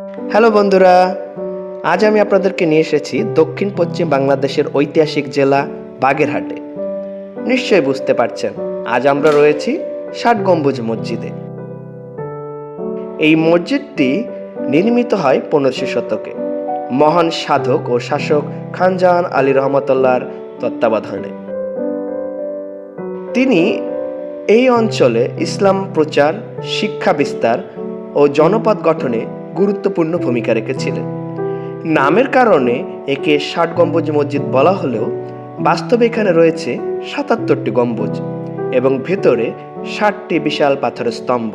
Hello বন্ধুরা, আজ আমি আপনাদেরকে নিয়ে এসেছি দক্ষিণ পশ্চিম বাংলাদেশের ঐতিহাসিক জেলা বাগেরহাটে। নিশ্চয়ই বুঝতে পারছেন, আজ আমরা রয়েছি ষাট গম্বুজ মসজিদে। এই মসজিদটি নির্মিত হয় 1500 শতকে মহান সাধক ও শাসক খান জাহান আলী রহমতুল্লাহর তত্ত্বাবধানে। তিনি এই অঞ্চলে ইসলাম প্রচার, শিক্ষা বিস্তার ও জনপদ গঠনে গুরুত্বপূর্ণ ভূমিকা রেখেছিলেন। নামের কারণে একে ষাট গম্বুজ মসজিদ বলা হলেও বাস্তবে এখানে রয়েছে 77টি গম্বুজ এবং ভেতরে 60টি বিশাল পাথরের স্তম্ভ।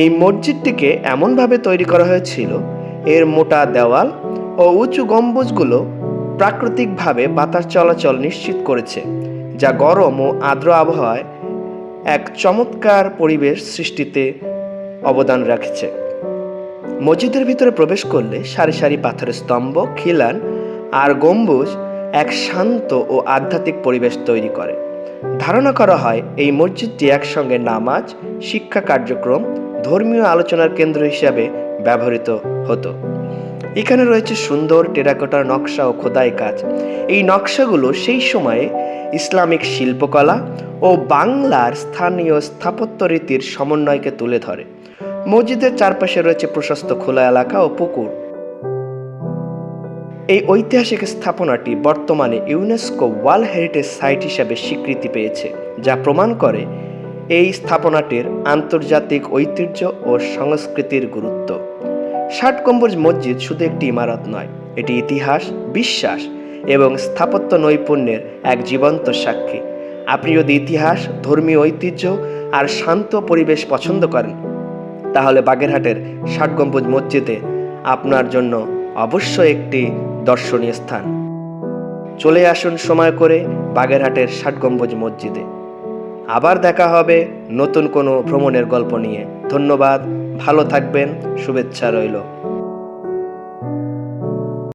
এই মসজিদটিকে এমনভাবে তৈরি করা হয়েছিল, এর মোটা দেওয়াল ও উঁচু গম্বুজগুলো প্রাকৃতিকভাবে বাতাস চলাচল নিশ্চিত করেছে, যা গরম ও আর্দ্র আবহাওয়ায় এক চমৎকার পরিবেশ সৃষ্টিতে অবদান রাখছে। মসজিদের ভিতরে প্রবেশ করলে সারি সারি পাথরের স্তম্ভ, খিলান আর গম্বুজ এক শান্ত ও আধ্যাত্মিক পরিবেশ তৈরি করে। ধারণা করা হয় এই মসজিদটি একসঙ্গে নামাজ, শিক্ষা কার্যক্রম, ধর্মীয় আলোচনার কেন্দ্র হিসাবে ব্যবহৃত হতো। এখানে রয়েছে সুন্দর টেরাকোটার নকশা ও খোদাই কাজ। এই নকশাগুলো সেই সময়ে ইসলামিক শিল্পকলা ও বাংলার স্থানীয় স্থাপত্য রীতির সমন্বয়কে তুলে ধরে। মসজিদের চারপাশে রয়েছে প্রশস্ত খোলা এলাকা ও পুকুর। এই ঐতিহাসিক স্থাপনাটি বর্তমানে ইউনেস্কো ওয়ার্ল্ড হেরিটেজ সাইট হিসাবে স্বীকৃতি পেয়েছে, যা প্রমাণ করে এই স্থাপনাটির আন্তর্জাতিক ঐতিহ্য ও সংস্কৃতির গুরুত্ব। ষাট গম্বুজ মসজিদ শুধু একটি ইমারত নয়, এটি ইতিহাস, বিশ্বাস এবং স্থাপত্য নৈপুণ্যের এক জীবন্ত সাক্ষী। আপনি যদি ইতিহাস, ধর্মীয় ঐতিহ্য আর শান্ত পরিবেশ পছন্দ করেন, তাহলে বাগেরহাটের ষাট গম্বুজ মসজিদে আপনার জন্য অবশ্যই একটি দর্শনীয় স্থান। চলে আসুন সময় করে বাগেরহাটের ষাট গম্বুজ মসজিদে। আবার দেখা হবে নতুন কোনো ভ্রমণের গল্প নিয়ে। ধন্যবাদ, ভালো থাকবেন, শুভেচ্ছা রইল।